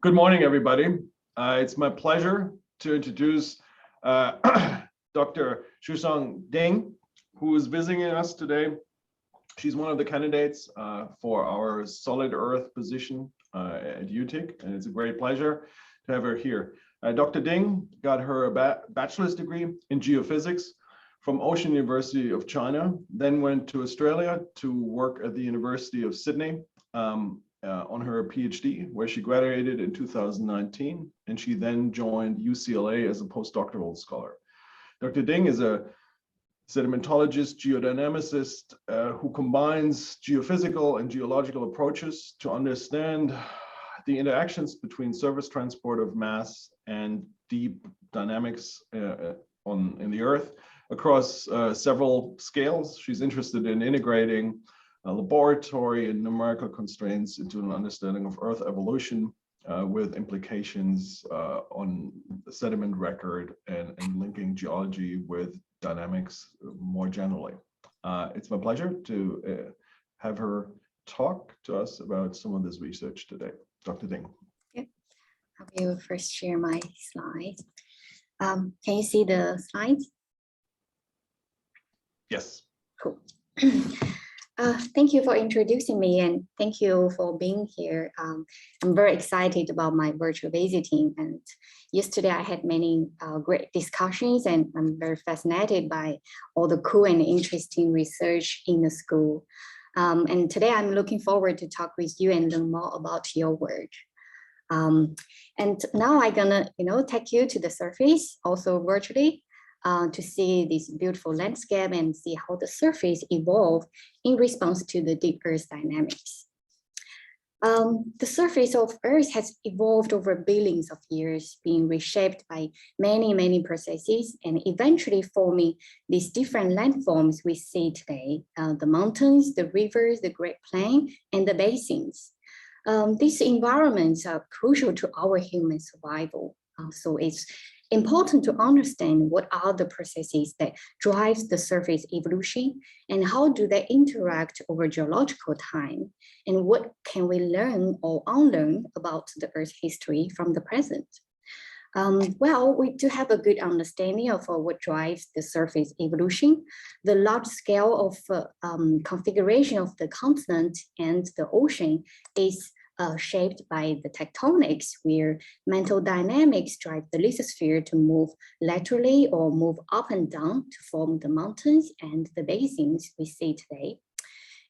Good morning, everybody. It's my pleasure to introduce Dr. Xuesong Ding, who is visiting us today. She's one of the candidates for our solid earth position at UTIG, and it's a great pleasure to have her here. Dr. Ding got her bachelor's degree in geophysics from Ocean University of China, then went to Australia to work at the University of Sydney on her PhD, where she graduated in 2019, and she then joined UCLA as a postdoctoral scholar. Dr. Ding is a sedimentologist, geodynamicist who combines geophysical and geological approaches to understand the interactions between surface transport of mass and deep dynamics in the earth across several scales. She's interested in integrating laboratory and numerical constraints into an understanding of Earth evolution with implications on the sediment record and linking geology with dynamics more generally. It's my pleasure to have her talk to us about some of this research today. Dr. Ding. Okay. I will first share my slides. Can you see the slides? Yes. Cool. Thank you for introducing me, and thank you for being here. I'm very excited about my virtual visiting, and yesterday I had many great discussions, and I'm very fascinated by all the cool and interesting research in the school. And today I'm looking forward to talk with you and learn more about your work. And now I'm gonna, take you to the surface, also virtually, to see this beautiful landscape and see how the surface evolved in response to the deep Earth dynamics. The surface of Earth has evolved over billions of years, being reshaped by many processes and eventually forming these different landforms we see today, the mountains, the rivers, the Great Plain, and the basins. These environments are crucial to our human survival. So it's important to understand what are the processes that drives the surface evolution and how do they interact over geological time, and what can we learn or unlearn about the Earth's history from the present. Well, we do have a good understanding of what drives the surface evolution. The large scale of configuration of the continent and the ocean is shaped by the tectonics, where mantle dynamics drive the lithosphere to move laterally or move up and down to form the mountains and the basins we see today.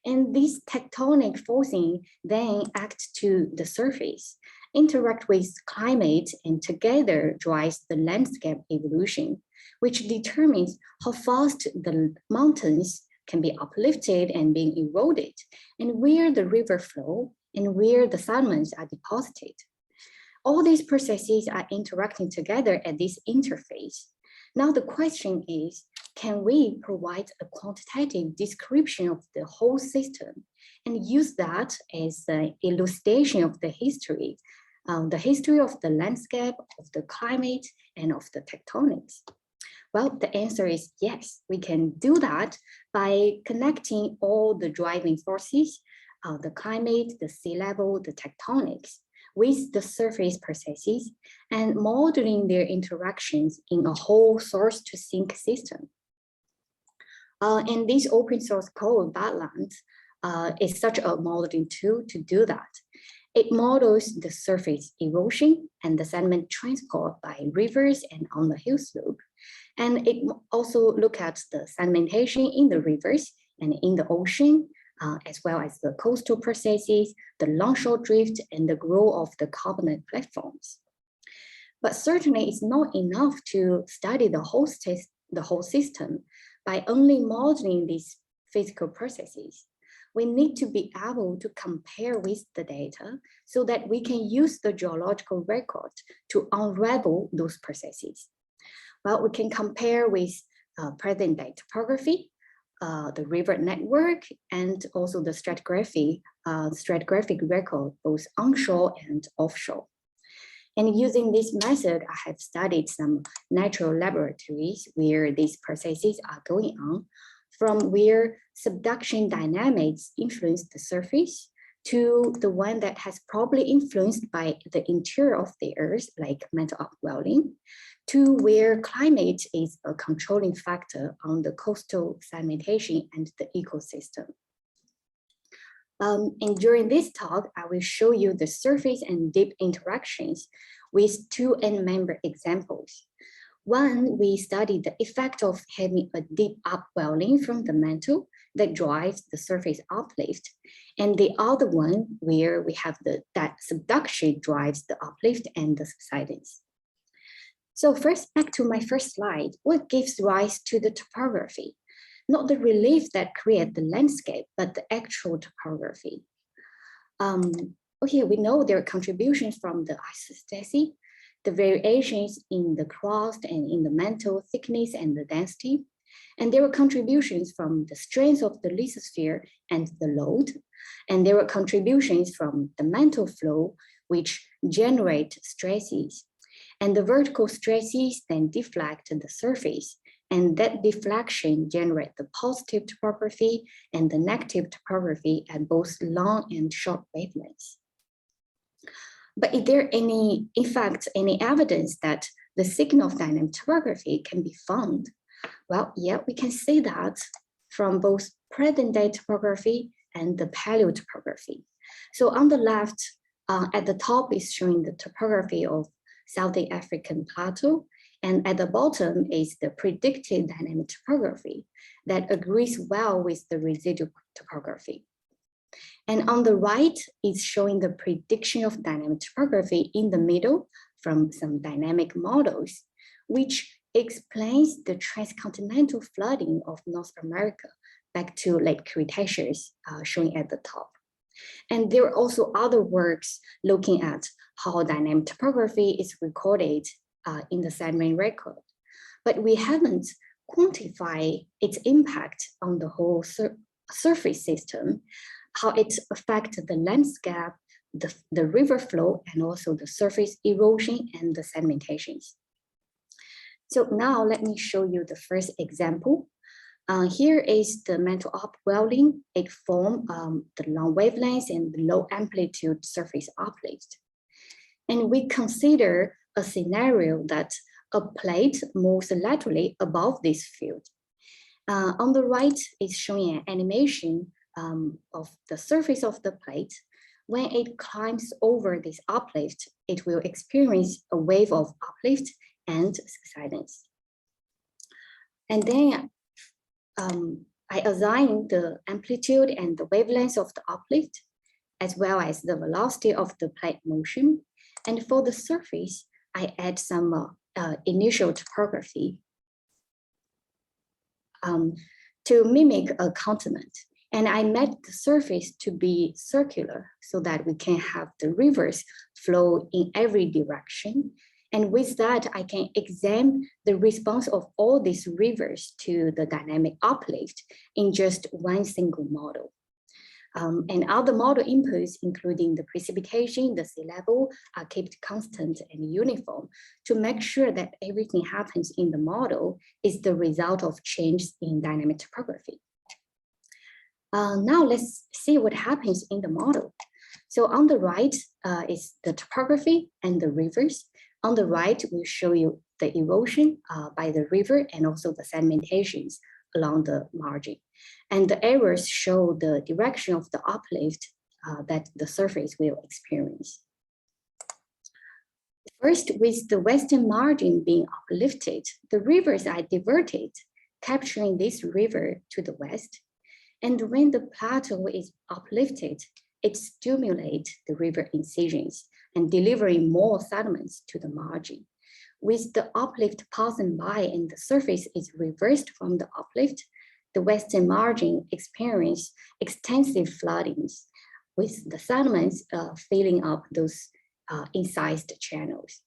And these tectonic forcing then act to the surface, interact with climate, and together drives the landscape evolution, which determines how fast the mountains can be uplifted and being eroded, and where the river flow and where the sediments are deposited. All these processes are interacting together at this interface. Now the question is, can we provide a quantitative description of the whole system and use that as an elucidation of the history of the landscape, of the climate, and of the tectonics? Well, the answer is yes, we can do that by connecting all the driving forces, the climate, the sea level, the tectonics, with the surface processes and modeling their interactions in a whole source to sink system. And this open source code, Badlands, is such a modeling tool to do that. It models the surface erosion and the sediment transport by rivers and on the hill slope. And it also looks at the sedimentation in the rivers and in the ocean, as well as the coastal processes, the longshore drift, and the growth of the carbonate platforms. But certainly it's not enough to study the whole system by only modeling these physical processes. We need to be able to compare with the data so that we can use the geological record to unravel those processes. Well, we can compare with present day topography, the river network, and also the stratigraphic record, both onshore and offshore. And using this method, I have studied some natural laboratories where these processes are going on, from where subduction dynamics influence the surface to the one that has probably influenced by the interior of the earth, like mantle upwelling, to where climate is a controlling factor on the coastal sedimentation and the ecosystem. And during this talk, I will show you the surface and deep interactions with two end-member examples. One, we studied the effect of having a deep upwelling from the mantle that drives the surface uplift. And the other one, where we have that subduction drives the uplift and the subsidence. So first, back to my first slide, what gives rise to the topography? Not the relief that create the landscape, but the actual topography. Okay, we know there are contributions from the isostasy, the variations in the crust and in the mantle thickness and the density. And there were contributions from the strength of the lithosphere and the load. And there were contributions from the mantle flow, which generate stresses. And the vertical stresses then deflect the surface. And that deflection generates the positive topography and the negative topography at both long and short wavelengths. But is there any, in fact, any evidence that the signal of dynamic topography can be found? Well, yeah, we can see that from both present-day topography and the paleotopography. So on the left, at the top is showing the topography of Southern African plateau, and at the bottom is the predicted dynamic topography that agrees well with the residual topography. And on the right is showing the prediction of dynamic topography in the middle from some dynamic models, which explains the transcontinental flooding of North America back to Late Cretaceous, showing at the top. And there are also other works looking at how dynamic topography is recorded in the sediment record, but we haven't quantified its impact on the whole surface system, how it affects the landscape, the river flow, and also the surface erosion and the sedimentations. So now let me show you the first example. Here is the mantle upwelling. It formed the long wavelengths and the low amplitude surface uplift. And we consider a scenario that a plate moves laterally above this field. On the right is showing an animation of the surface of the plate. When it climbs over this uplift, it will experience a wave of uplift and subsidence. And then I assign the amplitude and the wavelength of the uplift, as well as the velocity of the plate motion. And for the surface, I add some initial topography to mimic a continent. And I made the surface to be circular so that we can have the rivers flow in every direction. And with that, I can examine the response of all these rivers to the dynamic uplift in just one single model. And other model inputs, including the precipitation, the sea level, are kept constant and uniform to make sure that everything happens in the model is the result of change in dynamic topography. Now let's see what happens in the model. So on the right is the topography and the rivers. On the right, we'll show you the erosion by the river and also the sedimentations along the margin. And the arrows show the direction of the uplift that the surface will experience. First, with the western margin being uplifted, the rivers are diverted, capturing this river to the west. And when the plateau is uplifted, it stimulates the river incisions and delivering more sediments to the margin. With the uplift passing by and the surface is reversed from the uplift, the western margin experiences extensive floodings, with the sediments filling up those incised channels.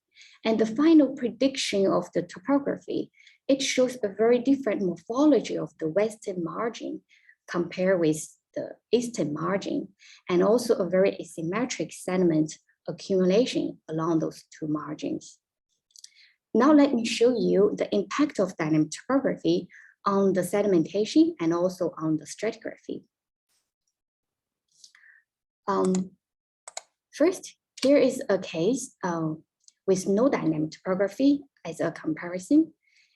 And the final prediction of the topography, it shows a very different morphology of the western margin compared with the eastern margin, and also a very asymmetric sediment accumulation along those two margins. Now let me show you the impact of dynamic topography on the sedimentation and also on the stratigraphy. First, here is a case with no dynamic topography as a comparison.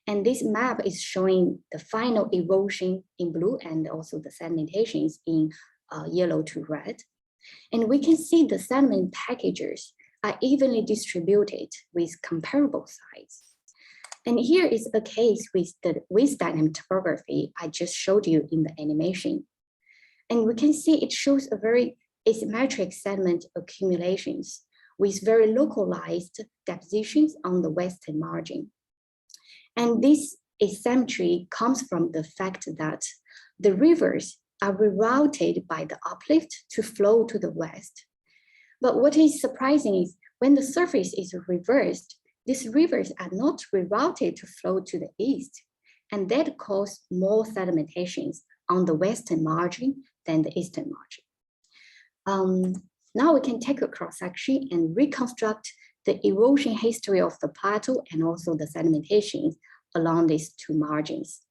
And this map is showing the final erosion in blue and also the sedimentations in yellow to red. And we can see the sediment packages are evenly distributed with comparable size. And here is a case with dynamic topography I just showed you in the animation. And we can see it shows a very asymmetric sediment accumulations with very localized depositions on the western margin. And this asymmetry comes from the fact that the rivers are rerouted by the uplift to flow to the west. But what is surprising is when the surface is reversed, these rivers are not rerouted to flow to the east, and that causes more sedimentations on the western margin than the eastern margin. Now we can take a cross-section and reconstruct the erosion history of the plateau and also the sedimentations along these two margins.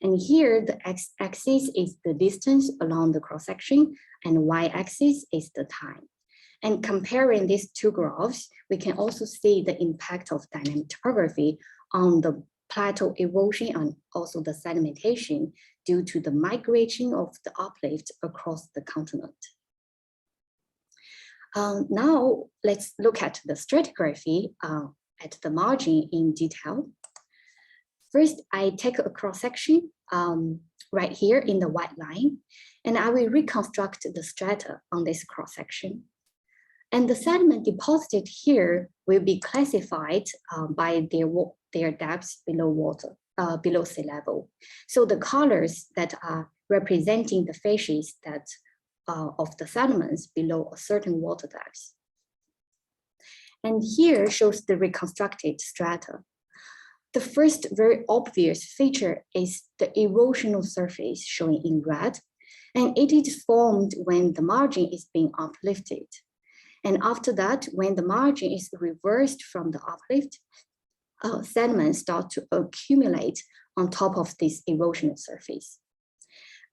And here the x-axis is the distance along the cross-section and y-axis is the time. And comparing these two graphs, we can also see the impact of dynamic topography on the plateau erosion and also the sedimentation due to the migration of the uplift across the continent. Now let's look at the stratigraphy at the margin in detail. First, I take a cross-section right here in the white line, and I will reconstruct the strata on this cross-section. And the sediment deposited here will be classified by their depths below sea level. So the colors that are representing the facies that of the sediments below a certain water depth. And here shows the reconstructed strata. The first very obvious feature is the erosional surface showing in red, and it is formed when the margin is being uplifted. And after that, when the margin is reversed from the uplift, sediments start to accumulate on top of this erosional surface.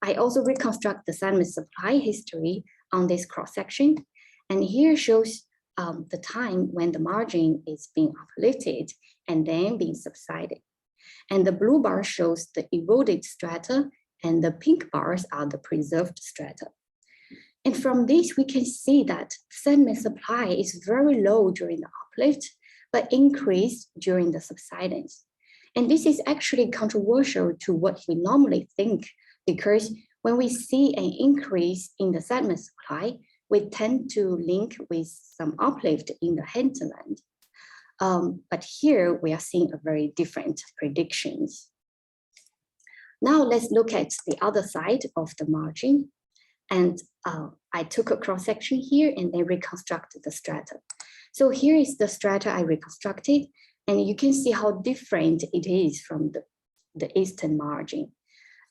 I also reconstruct the sediment supply history on this cross-section, and here shows the time when the margin is being uplifted and then being subsided. And the blue bar shows the eroded strata, and the pink bars are the preserved strata. And from this, we can see that sediment supply is very low during the uplift, but increased during the subsidence. And this is actually controversial to what we normally think, because when we see an increase in the sediment supply, we tend to link with some uplift in the hinterland. But here we are seeing a very different predictions. Now let's look at the other side of the margin. And I took a cross-section here and then reconstructed the strata. So here is the strata I reconstructed, and you can see how different it is from the eastern margin.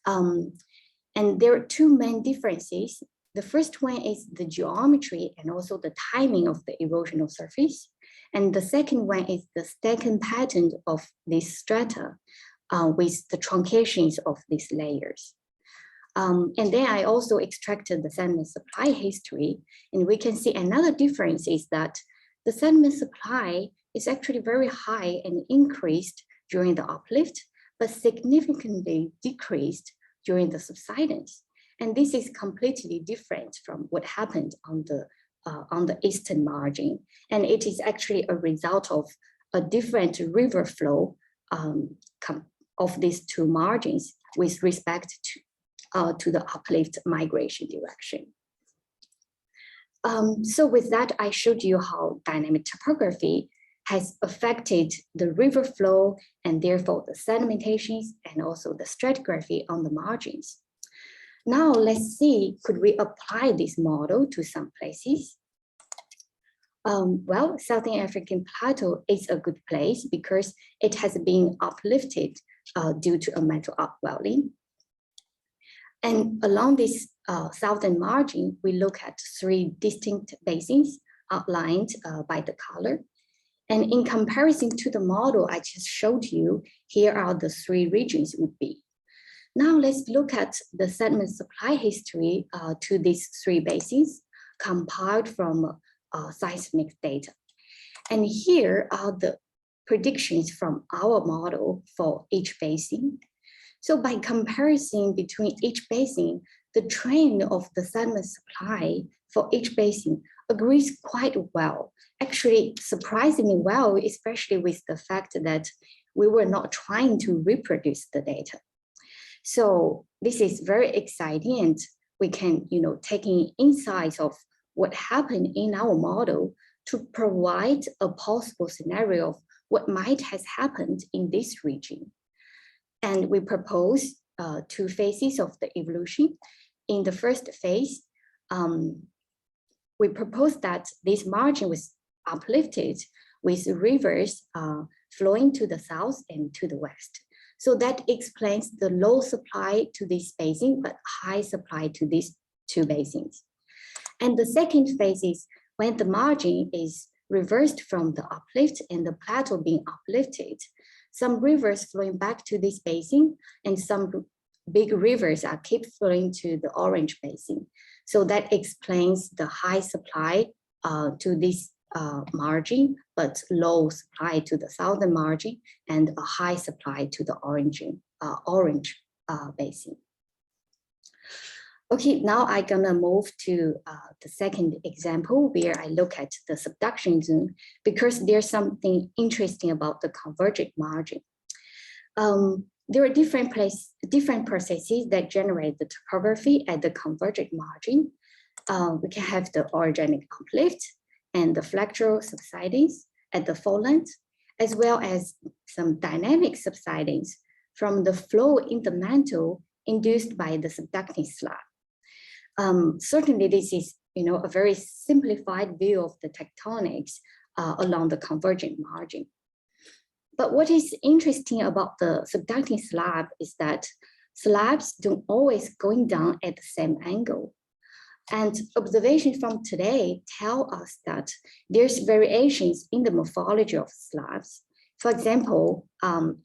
And there are two main differences. The first one is the geometry and also the timing of the erosional surface. And the second one is the stacking pattern of this strata with the truncations of these layers. And then I also extracted the sediment supply history, and we can see another difference is that the sediment supply is actually very high and increased during the uplift, but significantly decreased during the subsidence. And this is completely different from what happened on the eastern margin. And it is actually a result of a different river flow of these two margins with respect to the uplift migration direction. So with that, I showed you how dynamic topography has affected the river flow and therefore the sedimentations and also the stratigraphy on the margins. Now let's see, could we apply this model to some places? Well, Southern African Plateau is a good place because it has been uplifted due to a mantle upwelling. And along this southern margin, we look at three distinct basins outlined by the color. And in comparison to the model I just showed you, here are the three regions would be. Now let's look at the sediment supply history to these three basins compiled from seismic data. And here are the predictions from our model for each basin. So by comparison between each basin, the trend of the sediment supply for each basin agrees quite well, actually surprisingly well, especially with the fact that we were not trying to reproduce the data. So this is very exciting, and we can, taking insights of what happened in our model to provide a possible scenario of what might have happened in this region. And we propose 2 phases of the evolution. In the first phase, we propose that this margin was uplifted with rivers flowing to the south and to the west. So that explains the low supply to this basin, but high supply to these 2 basins. And the second phase is when the margin is reversed from the uplift and the plateau being uplifted, some rivers flowing back to this basin and some big rivers are keep flowing to the Orange Basin. So that explains the high supply to this margin, but low supply to the southern margin and a high supply to the Orange Basin. Okay, now I'm gonna move to the second example where I look at the subduction zone because there's something interesting about the convergent margin. There are different processes that generate the topography at the convergent margin. We can have the orogenic uplift and the flexural subsidence at the foreland, as well as some dynamic subsidence from the flow in the mantle induced by the subducting slab. Certainly, this is a very simplified view of the tectonics along the convergent margin. But what is interesting about the subducting slab is that slabs don't always going down at the same angle. And observations from today tell us that there's variations in the morphology of slabs. For example,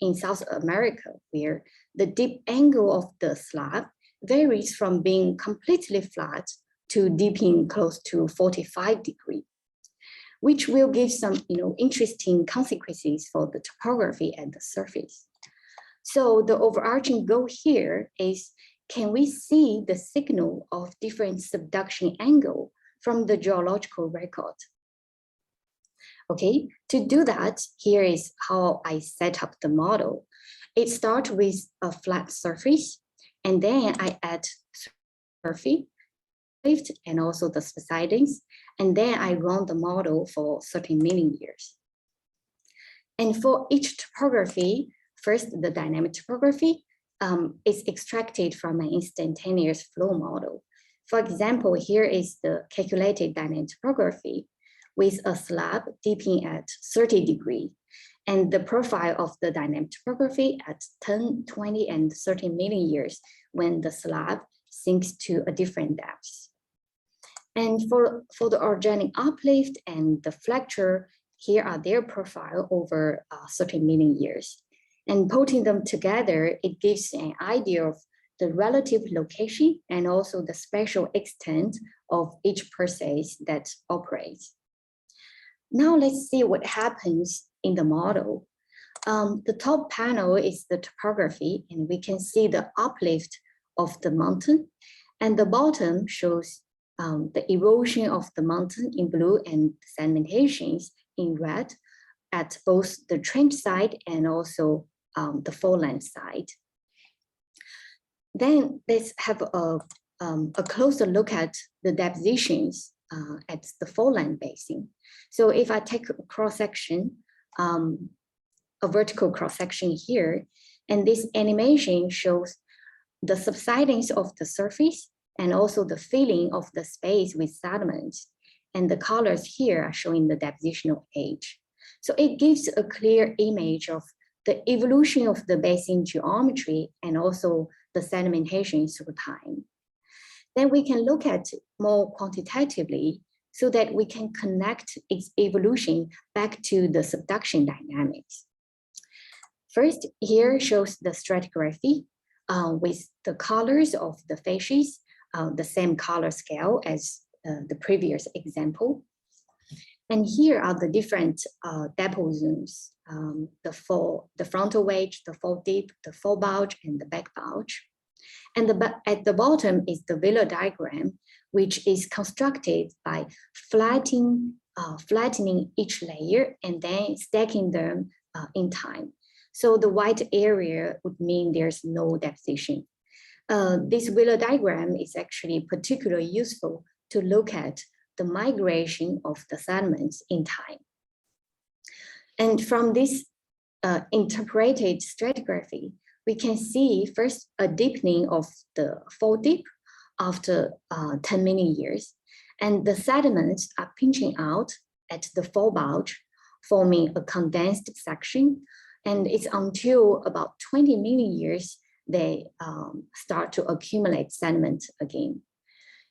in South America, where the deep angle of the slab varies from being completely flat to dipping close to 45 degrees, which will give some interesting consequences for the topography at the surface. So the overarching goal here is, can we see the signal of different subduction angle from the geological record? Okay, to do that, here is how I set up the model. It starts with a flat surface, and then I add surface, lift, and also the subsidence, and then I run the model for 30 million years. And for each topography, first the dynamic topography is extracted from an instantaneous flow model. For example, here is the calculated dynamic topography with a slab dipping at 30 degrees, and the profile of the dynamic topography at 10, 20, and 30 million years when the slab sinks to a different depth. And for the orogenic uplift and the flexure, here are their profile over 30 million years. And putting them together, it gives an idea of the relative location and also the spatial extent of each process that operates. Now let's see what happens in the model. The top panel is the topography, and we can see the uplift of the mountain, and the bottom shows the erosion of the mountain in blue and sedimentations in red at both the trench side and also the foreland side. Then let's have a closer look at the depositions at the foreland basin. So if I take a cross-section, a vertical cross-section here, and this animation shows the subsidence of the surface and also the filling of the space with sediments. And the colors here are showing the depositional age. So it gives a clear image of the evolution of the basin geometry and also the sedimentation through time. Then we can look at more quantitatively so that we can connect its evolution back to the subduction dynamics. First, here shows the stratigraphy with the colors of the facies, the same color scale as the previous example. And here are the different depot zones, the frontal wedge, the fall deep, the fall bulge, and the back bulge. And at the bottom is the Wheeler diagram, which is constructed by flattening each layer and then stacking them in time. So the white area would mean there's no deposition. This Wheeler diagram is actually particularly useful to look at the migration of the sediments in time. And from this interpreted stratigraphy, we can see first a deepening of the fall deep after 10 million years, and the sediments are pinching out at the fall bulge, forming a condensed section, and it's until about 20 million years they start to accumulate sediment again.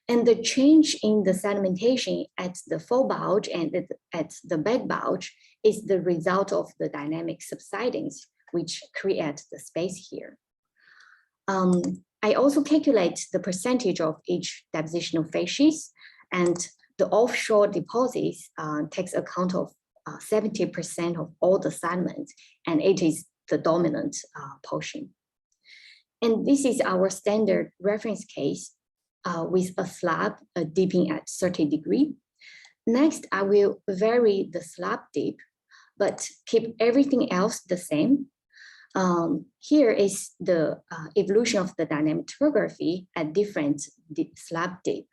And the change in the sedimentation at the fall bulge and at the back bulge is the result of the dynamic subsidings, which create the space here. I also calculate the percentage of each depositional facies, and the offshore deposits takes account of 70% of all the sediments, and it is the dominant portion. And this is our standard reference case with a slab dipping at 30 degrees. Next, I will vary the slab dip, but keep everything else the same. Here is the evolution of the dynamic topography at different slab dip.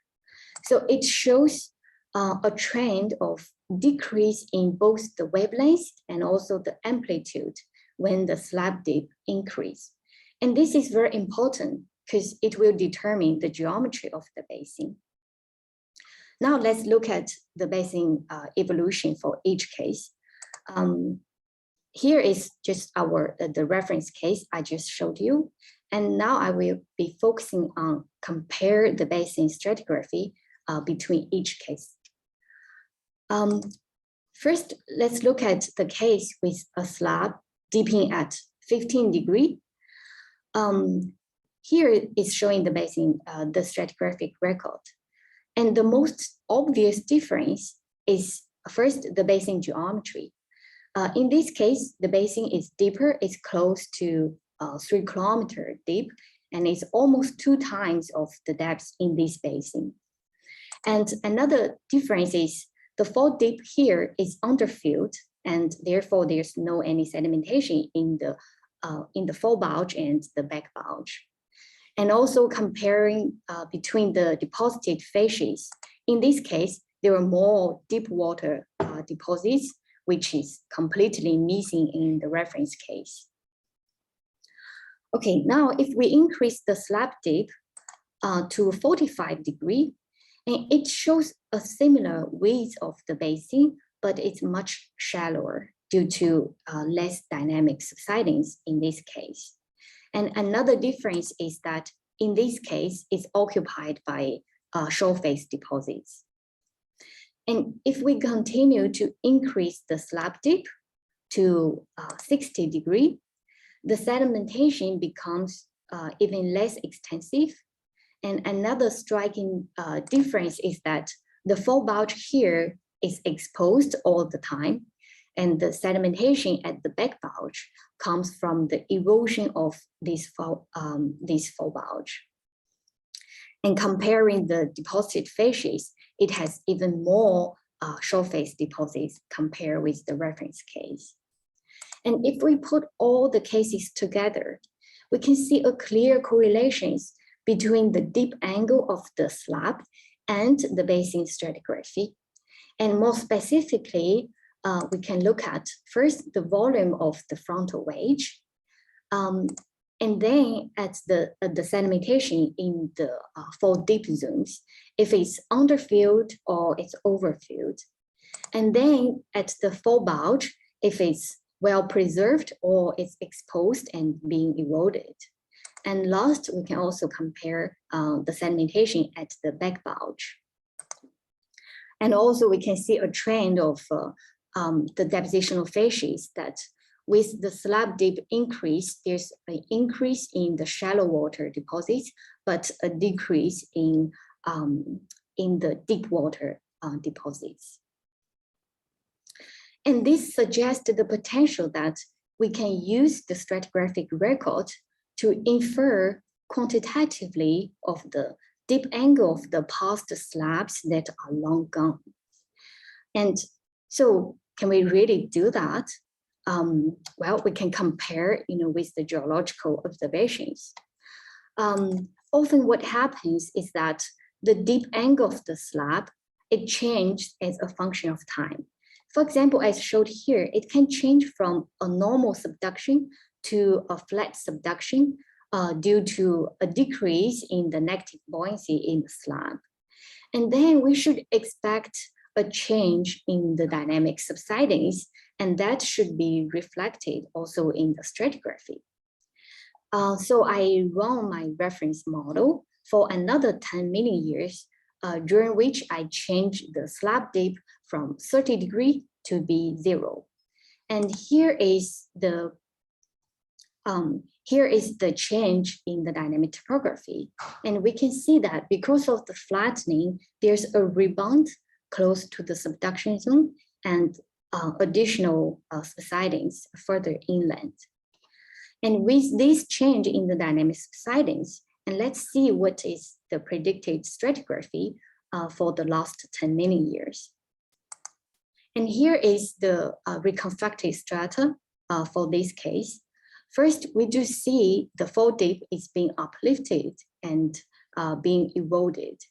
So it shows a trend of decrease in both the wavelength and also the amplitude when the slab dip increase. And this is very important because it will determine the geometry of the basin. Now let's look at the basin evolution for each case. Here is just the reference case I just showed you. And now I will be focusing on compare the basin stratigraphy between each case. First, let's look at the case with a slab dipping at 15 degrees. Here is showing the basin, the stratigraphic record. And the most obvious difference is first the basin geometry. In this case, the basin is deeper, it's close to 3 kilometer deep, and it's almost 2 times of the depth in this basin. And another difference is the fall deep here is underfilled, and therefore there's no any sedimentation in the fall bulge and the back bulge. And also comparing between the deposited facies. In this case, there are more deep water deposits, which is completely missing in the reference case. Okay, now if we increase the slab dip to 45 degrees, and it shows a similar width of the basin, but it's much shallower due to less dynamic subsidings in this case. And another difference is that in this case, it's occupied by shore face deposits. And if we continue to increase the slab dip to 60 degrees, the sedimentation becomes even less extensive. And another striking difference is that the fall bulge here is exposed all the time, and the sedimentation at the back bulge comes from the erosion of this fall bulge. And comparing the deposited facies, it has even more shore face deposits compared with the reference case. And if we put all the cases together, we can see a clear correlations between the deep angle of the slab and the basin stratigraphy. And more specifically, we can look at first the volume of the frontal wedge, and then at the sedimentation in the fall deep zones, if it's underfilled or it's overfilled. And then at the fall bulge, if it's well preserved or it's exposed and being eroded. And last, we can also compare the sedimentation at the back bulge. And also we can see a trend of the depositional facies that with the slab dip increase, there's an increase in the shallow water deposits, but a decrease in in the deep water deposits. And this suggests the potential that we can use the stratigraphic record to infer quantitatively of the deep angle of the past slabs that are long gone. And so can we really do that? Well, we can compare, with the geological observations. Often what happens is that the deep angle of the slab, it changes as a function of time. For example, as showed here, it can change from a normal subduction to a flat subduction due to a decrease in the negative buoyancy in the slab. And then we should expect a change in the dynamic subsidence, and that should be reflected also in the stratigraphy. So I run my reference model for another 10 million years, during which I changed the slab depth from 30 degrees to be 0. And here is the change in the dynamic topography. And we can see that because of the flattening, there's a rebound close to the subduction zone and additional subsidence further inland. And with this change in the dynamic subsidence, and let's see what is the predicted stratigraphy for the last 10 million years. And here is the reconstructed strata for this case. First, we do see the fold dip is being uplifted and being eroded.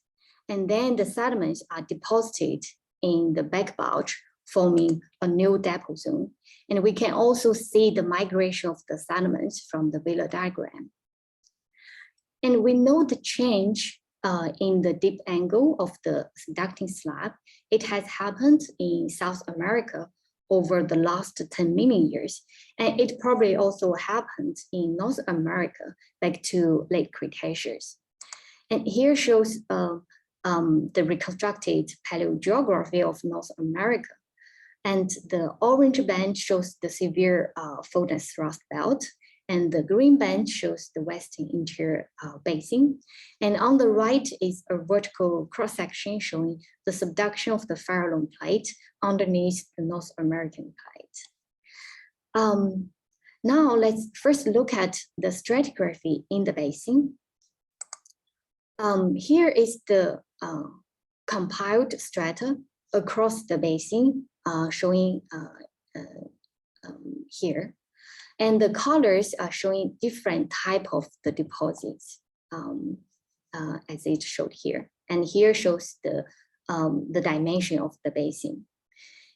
And then the sediments are deposited in the back bulge, forming a new depot zone. And we can also see the migration of the sediments from the Wheeler diagram. And we know the change in the deep angle of the subducting slab. It has happened in South America over the last 10 million years. And it probably also happened in North America back to Late Cretaceous. And here shows the reconstructed paleogeography of North America. And the orange band shows the severe fold and thrust belt, and the green band shows the western interior basin. And on the right is a vertical cross-section showing the subduction of the Farallon plate underneath the North American plate. Now let's first look at the stratigraphy in the basin. Here is the compiled strata across the basin showing here. And the colors are showing different type of the deposits as it showed here. And here shows the dimension of the basin.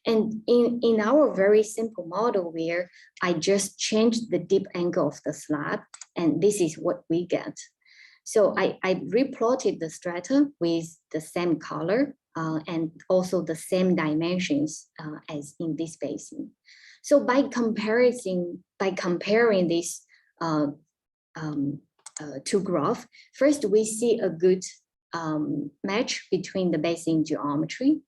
And in our very simple model where I just changed the deep angle of the slab, and this is what we get. So I replotted the strata with the same color and also the same dimensions as in this basin. So by comparing these two graphs, first we see a good match between the basin geometry.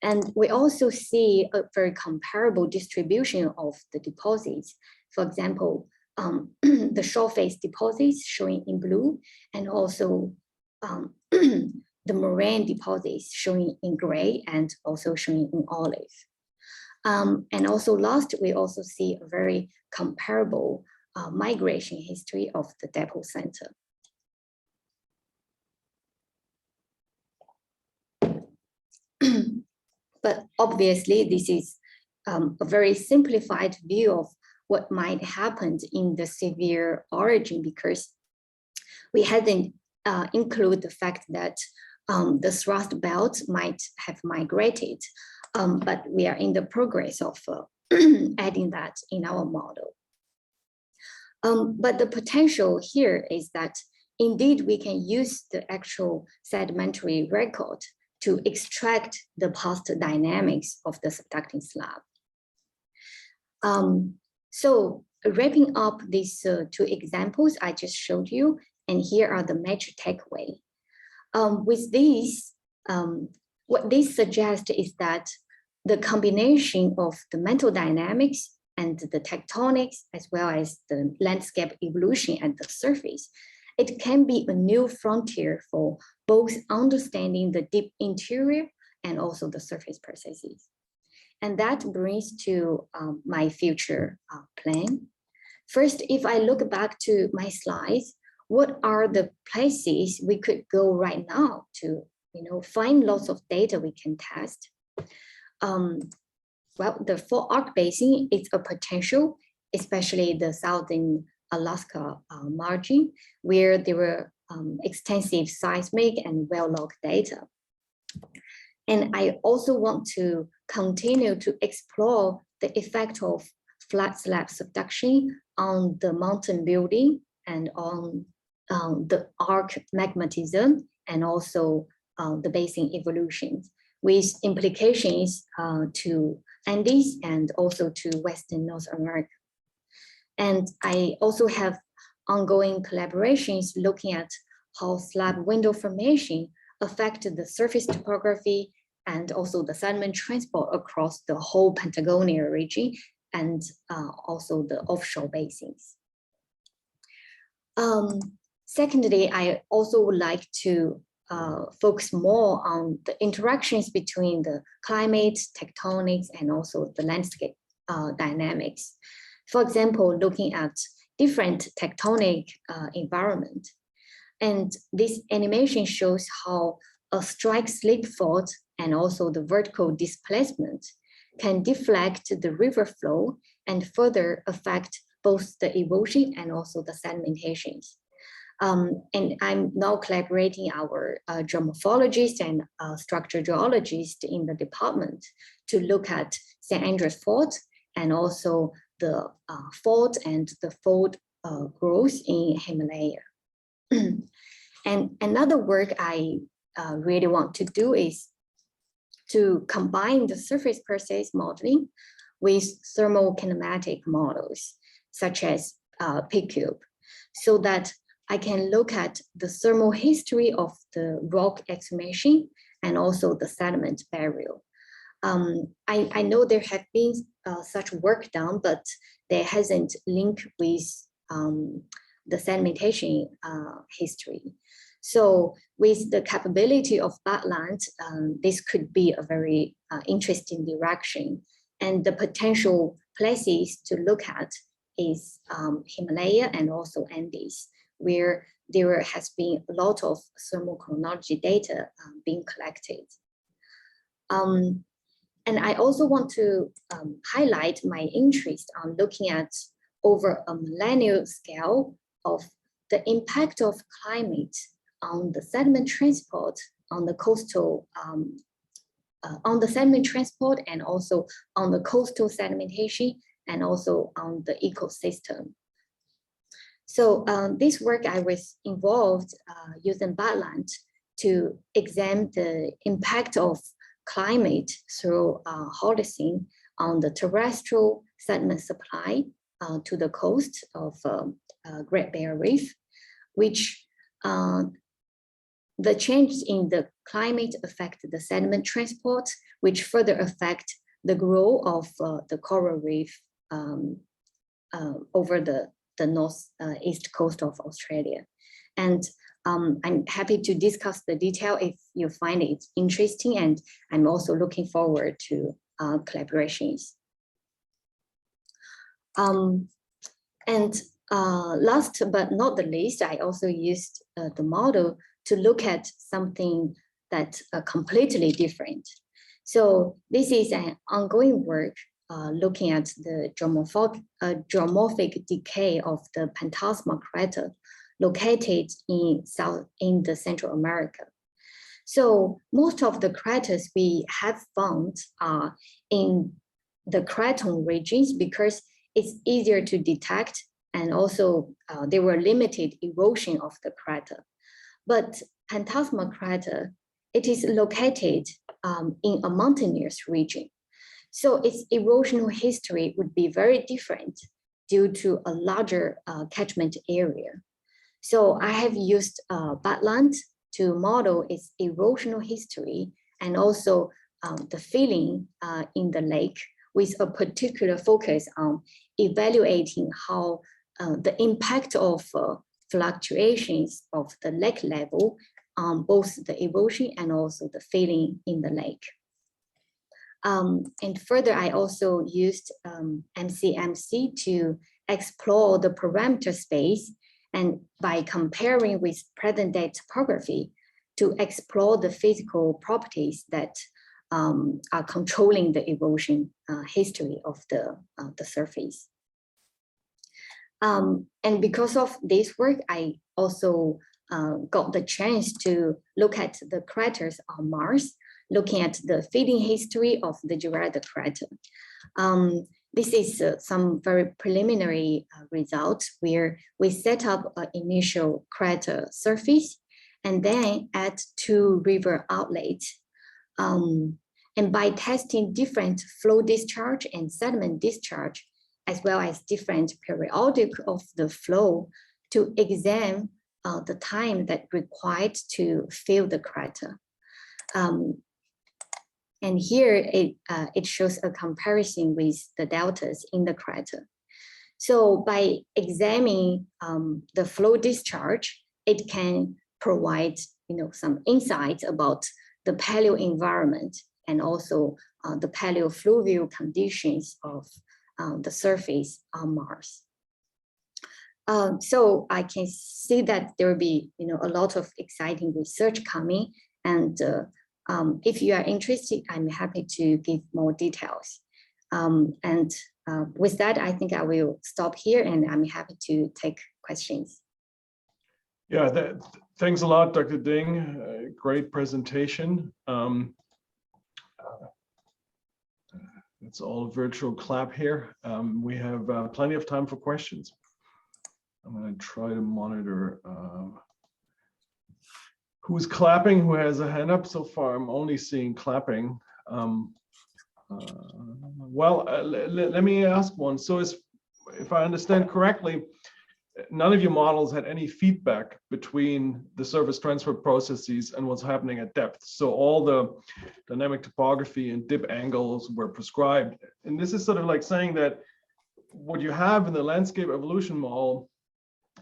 And we also see a very comparable distribution of the deposits. For example, the shore face deposits showing in blue, and also the moraine deposits showing in gray and also showing in olive. And also last, we also see a very comparable migration history of the depot center. But obviously, this is a very simplified view of what might happen in the severe origin, because we hadn't include the fact that the thrust belt might have migrated, but we are in the progress of adding that in our model. But the potential here is that indeed we can use the actual sedimentary record to extract the past dynamics of the subducting slab. So wrapping up these two examples I just showed you, and here are the major takeaway. With these, what this suggests is that the combination of the mantle dynamics and the tectonics, as well as the landscape evolution at the surface, it can be a new frontier for both understanding the deep interior and also the surface processes. And that brings to my future plan. First, if I look back to my slides, what are the places we could go right now to find lots of data we can test? Well, the Fort Basin is a potential, especially the southern Alaska margin, where there were extensive seismic and well log data. And I also want to continue to explore the effect of flat slab subduction on the mountain building and on the arc magmatism and also the basin evolutions, with implications to Andes and also to Western North America. And I also have ongoing collaborations looking at how slab window formation affected the surface topography and also the sediment transport across the whole Patagonia region and also the offshore basins. Secondly, I also would like to focus more on the interactions between the climate, tectonics, and also the landscape dynamics. For example, looking at different tectonic environment. And this animation shows how a strike slip fault and also the vertical displacement can deflect the river flow and further affect both the erosion and also the sedimentations. And I'm now collaborating our geomorphologists and structural geologists in the department to look at St. Andreas Fault and also the fault and the fold growth in Himalaya. And another work I really want to do is to combine the surface process modeling with thermokinematic models, such as PCube, so that I can look at the thermal history of the rock exhumation and also the sediment burial. I know there have been such work done, but there hasn't linked with the sedimentation history. So with the capability of Badland, this could be a very interesting direction. And the potential places to look at is Himalaya and also Andes, where there has been a lot of thermochronology data being collected. And I also want to highlight my interest on looking at over a millennial scale of the impact of climate on the sediment transport on the coastal, sediment transport and also on the coastal sedimentation and also on the ecosystem. So this work I was involved using Badland to examine the impact of climate through Holocene on the terrestrial sediment supply to the coast of Great Barrier Reef, which the changes in the climate affect the sediment transport, which further affect the growth of the coral reef over the northeast coast of Australia. And I'm happy to discuss the detail if you find it interesting, and I'm also looking forward to collaborations. And last but not the least, I also used the model to look at something that's completely different. So this is an ongoing work looking at the geomorphic decay of the Pentasma crater located in the Central America. So most of the craters we have found are in the craton regions because it's easier to detect, and also there were limited erosion of the crater. But Pentasma crater, it is located in a mountainous region. So its erosional history would be very different due to a larger catchment area. So I have used Badland to model its erosional history and also the filling in the lake, with a particular focus on evaluating how the impact of fluctuations of the lake level on both the erosion and also the filling in the lake. And further, I also used MCMC to explore the parameter space, and by comparing with present-day topography to explore the physical properties that are controlling the erosion history of the surface. And because of this work, I also got the chance to look at the craters on Mars, looking at the feeding history of the Gerardo crater. This is some very preliminary results where we set up an initial crater surface and then add 2 river outlets. And by testing different flow discharge and sediment discharge, as well as different periodic of the flow to examine the time that required to fill the crater. And here it shows a comparison with the deltas in the crater. So by examining the flow discharge, it can provide some insights about the paleo environment and also the paleofluvial conditions of the surface on Mars. So I can see that there will be a lot of exciting research coming, and if you are interested, I'm happy to give more details. And with that, I think I will stop here, and I'm happy to take questions. Yeah, thanks a lot, Dr. Ding. Great presentation. It's all virtual clap here. We have plenty of time for questions. I'm going to try to monitor who's clapping, who has a hand up. So far, I'm only seeing clapping. Let me ask one. So if I understand correctly, none of your models had any feedback between the surface transfer processes and what's happening at depth. So all the dynamic topography and dip angles were prescribed. And this is sort of like saying that what you have in the landscape evolution model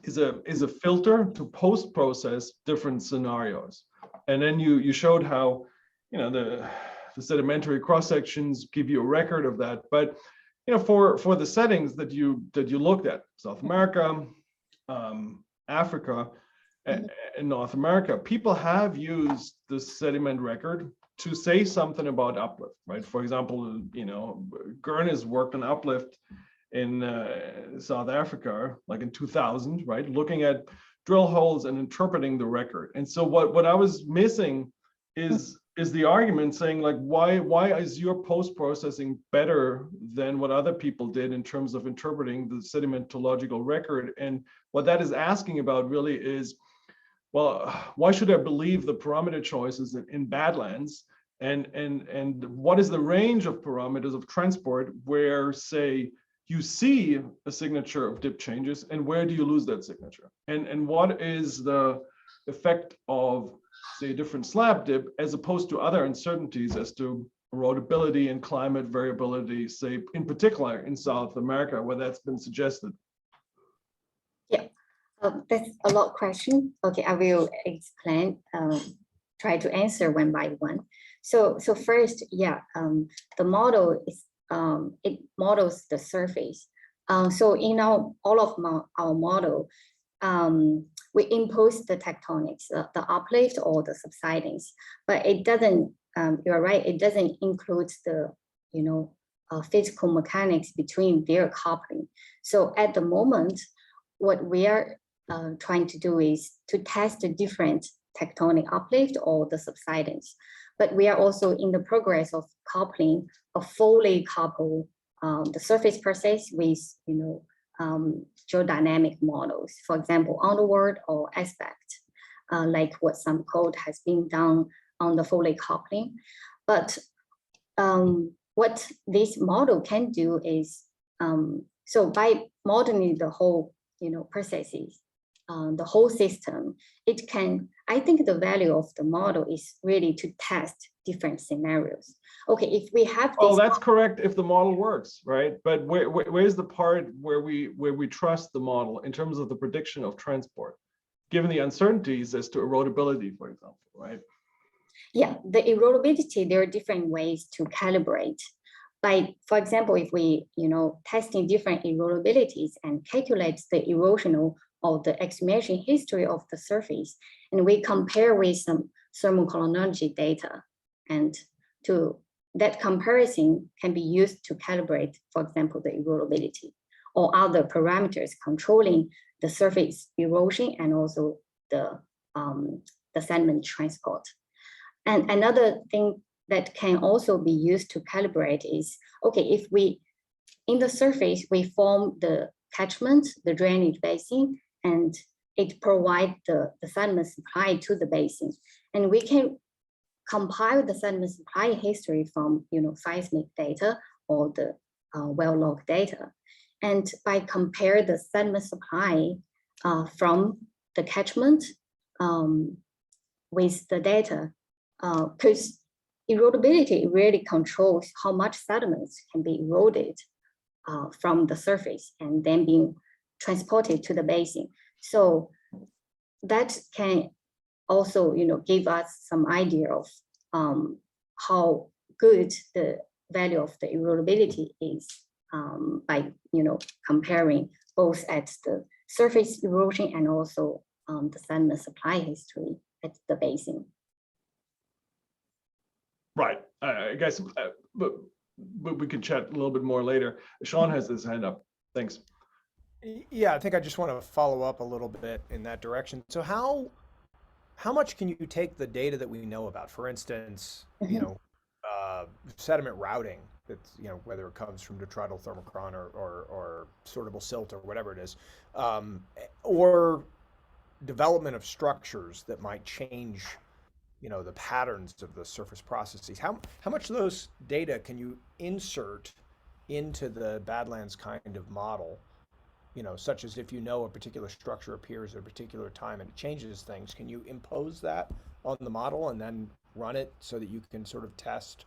is a filter to post-process different scenarios. And then you showed how the sedimentary cross-sections give you a record of that. But for the settings that you looked at, South America, Africa, and North America, people have used the sediment record to say something about uplift, right? For example, Gern has worked on uplift in South Africa, like in 2000, right? Looking at drill holes and interpreting the record. And so what I was missing is the argument saying, like, why is your post-processing better than what other people did in terms of interpreting the sedimentological record? And what that is asking about really is, well, why should I believe the parameter choices in Badlands? And what is the range of parameters of transport where, say, you see a signature of dip changes, and where do you lose that signature? And what is the effect of, say, a different slab dip as opposed to other uncertainties as to erodibility and climate variability, say, in particular in South America, where that's been suggested? Yeah, that's a lot of question. Okay, I will explain, try to answer one by one. So first, yeah, the model is, it models the surface. So in all of our model, we impose the tectonics, the uplift or the subsidence, but it doesn't, you're right, it doesn't include the, physical mechanics between their coupling. So at the moment, what we are trying to do is to test the different tectonic uplift or the subsidence. But we are also in the progress of coupling a fully couple the surface process with, geodynamic models, for example, underworld or aspect, like what some code has been done on the fully coupling. But what this model can do is, so by modeling the whole, processes, the whole system, it can, I think the value of the model is really to test different scenarios. Okay, if we have this. Oh, that's correct if the model works, right? But where's the part where we trust the model in terms of the prediction of transport, given the uncertainties as to erodibility, for example, right? Yeah, the erodibility, there are different ways to calibrate. For example, if we, testing different erodibilities and calculate the erosional or the exhumation history of the surface, and we compare with some thermochronology data, and that comparison can be used to calibrate, for example, the erodibility or other parameters controlling the surface erosion and also the sediment transport. And another thing that can also be used to calibrate is, okay, if in the surface, we form the catchment, the drainage basin, and it provides the sediment supply to the basin. And we can compile the sediment supply history from, seismic data or the well log data. And by compare the sediment supply from the catchment with the data, because erodibility really controls how much sediments can be eroded from the surface and then being transported to the basin. So that can also, give us some idea of how good the value of the erodibility is by, comparing both at the surface erosion and also the sediment supply history at the basin. Right. I guess, but we can chat a little bit more later. Sean has his hand up. Thanks. Yeah, I think I just want to follow up a little bit in that direction. So how much can you take the data that we know about? For instance, sediment routing. That's whether it comes from detrital thermochron or sortable silt or whatever it is, or development of structures that might change the patterns of the surface processes. How much of those data can you insert into the Badlands kind of model, such as if a particular structure appears at a particular time and it changes things, can you impose that on the model and then run it so that you can sort of test,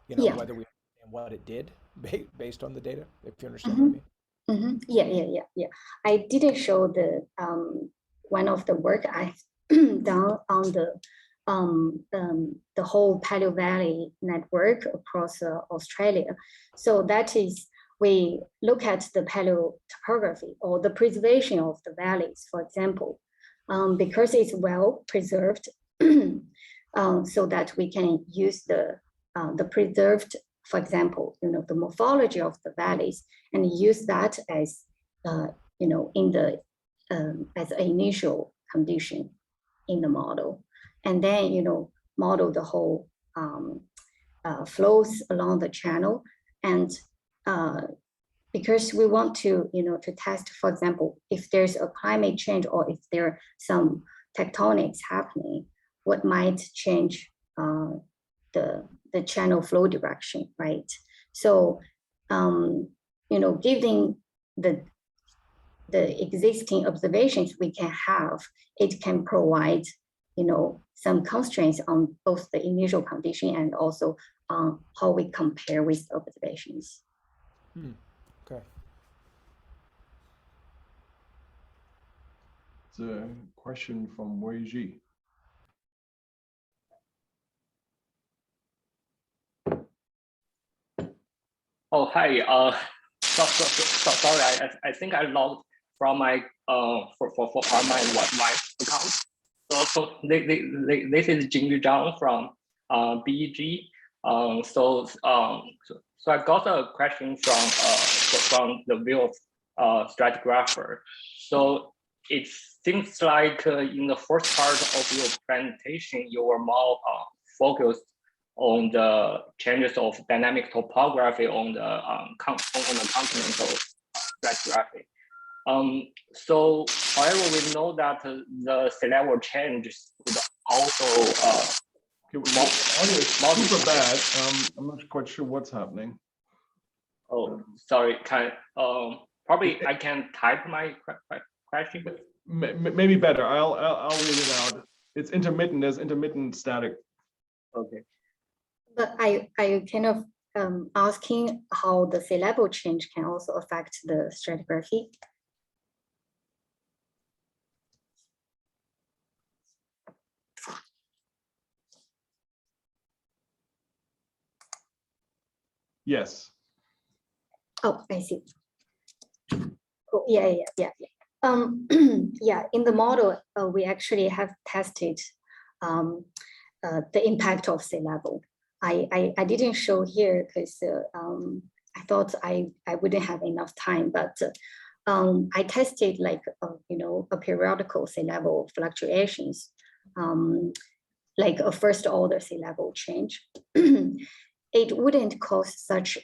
whether we understand what it did based on the data, if you understand what I mean? Yeah. I didn't show the one of the work I've done on the whole Paleo Valley network across Australia. So that is, we look at the paleo topography or the preservation of the valleys, for example, because it's well preserved, so that we can use the preserved, for example, the morphology of the valleys and use that as, in the as an initial condition in the model. And then, model the whole flows along the channel. And because we want to, to test, for example, if there's a climate change or if there are some tectonics happening, what might change the channel flow direction, right? So, given the existing observations we can have, it can provide, some constraints on both the initial condition and also how we compare with observations. Okay. It's a question from Wei Ji. Oh, hi. Sorry, I think I logged from my for my account. So this is Jingyu Zhang from BEG. So I got a question from the view of stratigrapher. So it seems like in the first part of your presentation, you were more focused on the changes of dynamic topography on the continental stratigraphy. So, however, we know that the sea level change could also Audio is super bad. I'm not quite sure what's happening. Oh, sorry. Probably I can type my question. Maybe better. I'll read it out. It's intermittent. There's intermittent static. Okay. But I kind of asking how the sea level change can also affect the stratigraphy. Yes. Oh, I see. Oh, yeah. Yeah, in the model, we actually have tested the impact of sea level. I didn't show here because I thought I wouldn't have enough time, but I tested like, a periodical sea level fluctuations, like a first order sea level change. It wouldn't cause such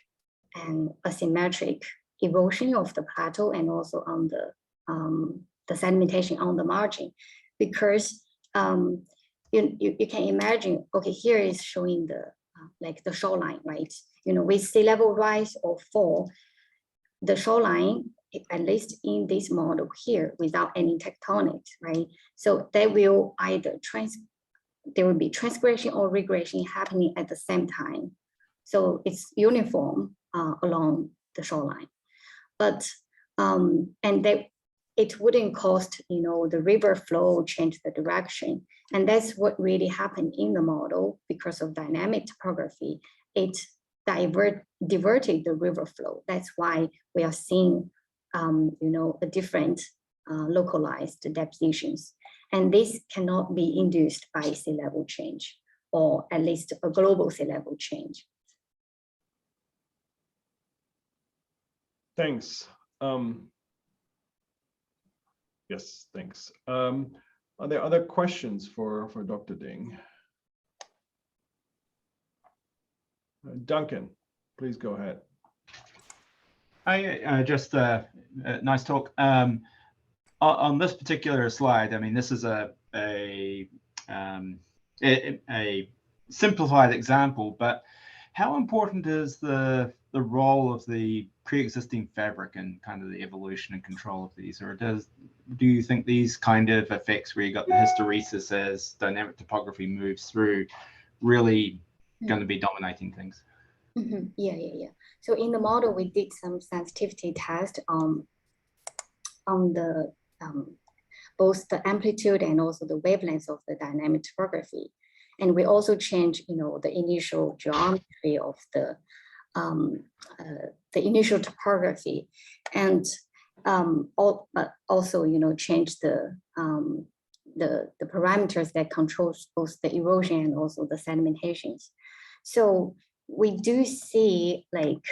an asymmetric erosion of the plateau and also on the sedimentation on the margin, because you can imagine, okay, here is showing the like the shoreline, right? With sea level rise or fall, the shoreline, at least in this model here, without any tectonics, right? So they will either there will be transgression or regression happening at the same time. So it's uniform along the shoreline, but it wouldn't cost the river flow change the direction, and that's what really happened in the model. Because of dynamic topography, it diverted the river flow. That's why we are seeing a different localized depositions, and this cannot be induced by sea level change, or at least a global sea level change. Thanks. Yes, thanks. Are there other questions for Dr. Ding? Duncan, please go ahead. Hi, just nice talk. On this particular slide, I mean, this is a simplified example, but how important is the role of the pre-existing fabric and kind of the evolution and control of these? Or do you think these kind of effects where you got the hysteresis as dynamic topography moves through really going to be dominating things? Mm-hmm. Yeah. So in the model, we did some sensitivity test on the both the amplitude and also the wavelengths of the dynamic topography. And we also changed, the initial geometry of the initial topography, and but also, change the parameters that controls both the erosion and also the sedimentations. So we do see, like,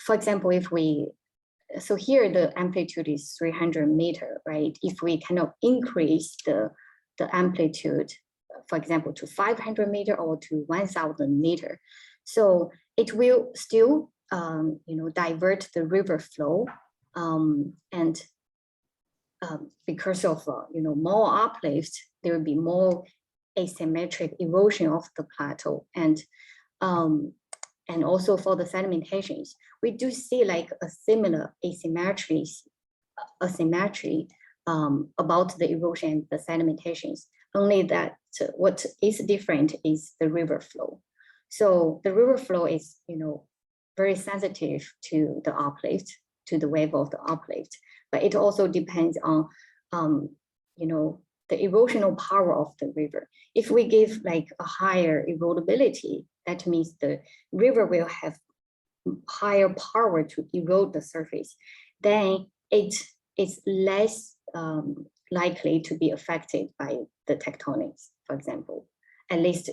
for example, so here the amplitude is 300 meter, right? If we cannot increase the amplitude, for example, to 500 meter or to 1000 meter, so it will still, divert the river flow, and because of more uplift, there will be more asymmetric erosion of the plateau, and also for the sedimentations, we do see like a similar asymmetry about the erosion and the sedimentations. Only that what is different is the river flow. So the river flow is, very sensitive to the uplift, to the wave of the uplift, but it also depends on, the erosional power of the river. If we give like a higher erodibility, that means the river will have higher power to erode the surface, then it is less likely to be affected by the tectonics, for example, at least,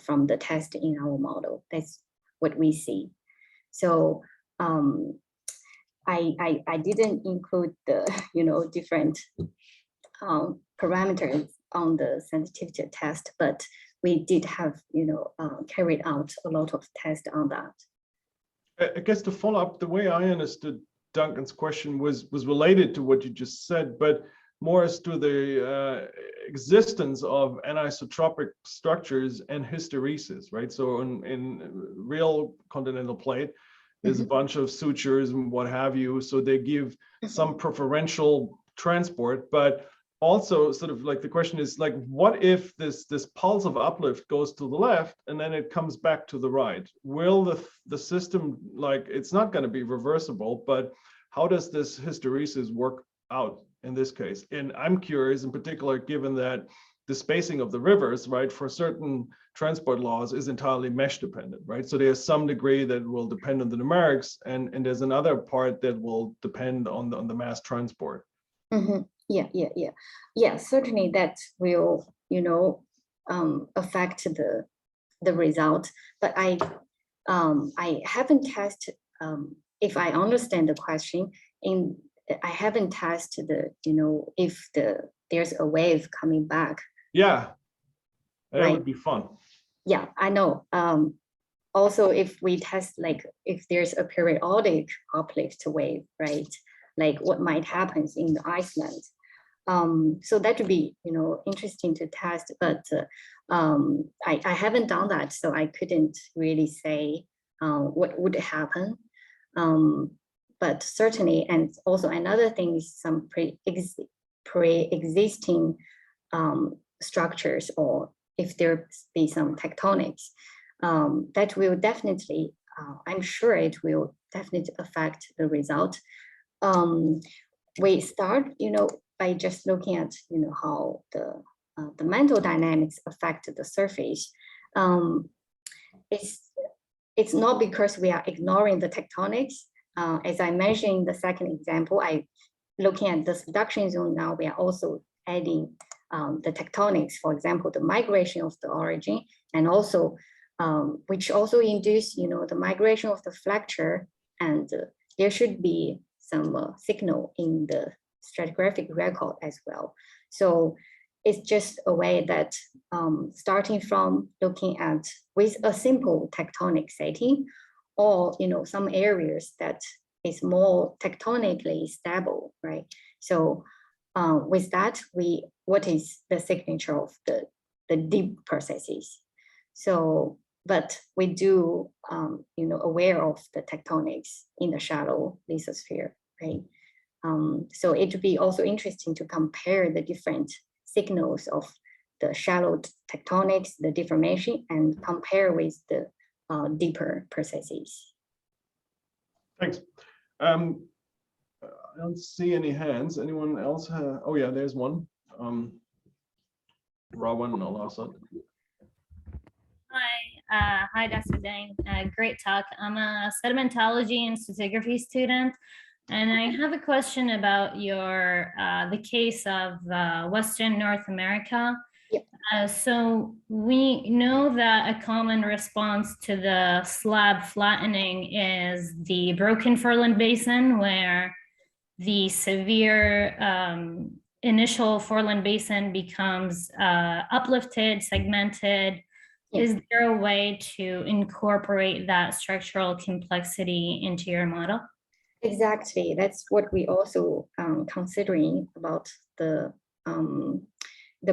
from the test in our model. That's what we see. So I didn't include the, different parameters on the sensitivity test, but we did have, carried out a lot of tests on that. I guess to follow up, the way I understood Duncan's question was related to what you just said, but more as to the existence of anisotropic structures and hysteresis, right? So in real continental plate, there's a bunch of sutures and what have you, so they give some preferential transport, but also sort of like the question is like, what if this pulse of uplift goes to the left and then it comes back to the right? Will the system, like, it's not going to be reversible, but how does this hysteresis work out in this case? And I'm curious in particular, given that the spacing of the rivers, right, for certain transport laws is entirely mesh dependent, right? So there's some degree that will depend on the numerics, and there's another part that will depend on the mass transport. Mm-hmm. Yeah. Certainly that will, affect the result. But I haven't tested. If I understand the question, I haven't tested if there's a wave coming back. Yeah, that Right. would be fun. Yeah, I know. Also, if we test, like, if there's a periodic uplift wave, right? Like what might happen in the Iceland. So that would be, interesting to test, but I haven't done that, so I couldn't really say what would happen. But certainly, and also another thing is some pre-existing structures, or if there be some tectonics, that will definitely, I'm sure it will definitely affect the result. We start, by just looking at, how the mantle dynamics affect the surface. It's not because we are ignoring the tectonics. As I mentioned in the second example, looking at the subduction zone now, we are also adding the tectonics, for example, the migration of the origin, and also which also induce, the migration of the flexure, and there should be some signal in the stratigraphic record as well. So it's just a way that starting from looking at with a simple tectonic setting, or some areas that is more tectonically stable, right? So with that, what is the signature of the deep processes? So, but we do, aware of the tectonics in the shallow lithosphere, right? So it would be also interesting to compare the different signals of the shallow tectonics, the deformation, and compare with the deeper processes. Thanks. I don't see any hands. Anyone else have? Oh yeah, there's one. Rawan Al-Assad. Hi, Dr. Deng. Great talk. I'm a sedimentology and stratigraphy student, and I have a question about the case of Western North America. Yep. So we know that a common response to the slab flattening is the broken foreland basin, where the severe initial foreland basin becomes uplifted, segmented. Yes. Is there a way to incorporate that structural complexity into your model? Exactly. That's what we also considering about the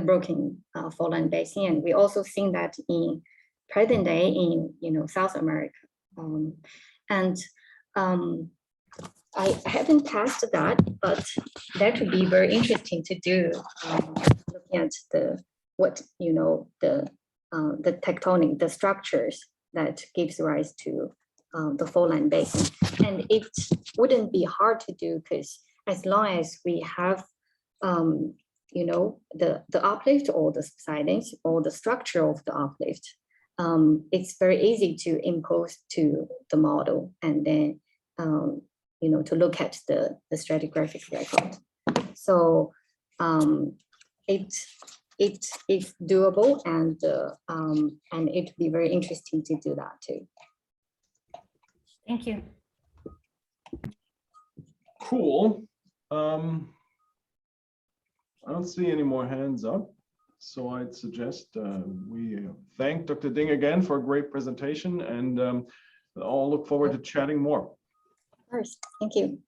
broken foreland basin, and we also seen that in present day in South America, and I haven't tested that, but that would be very interesting to do. Looking at the tectonic, the structures that gives rise to the foreland basin, and it wouldn't be hard to do, because as long as we have the uplift or the subsidence or the structure of the uplift, it's very easy to impose to the model, and then to look at the stratigraphic record. So it's doable, and it'd be very interesting to do that too. Thank you. Cool. I don't see any more hands up, so I'd suggest we thank Dr. Ding again for a great presentation, and I'll look forward to chatting more. Of course. Thank you.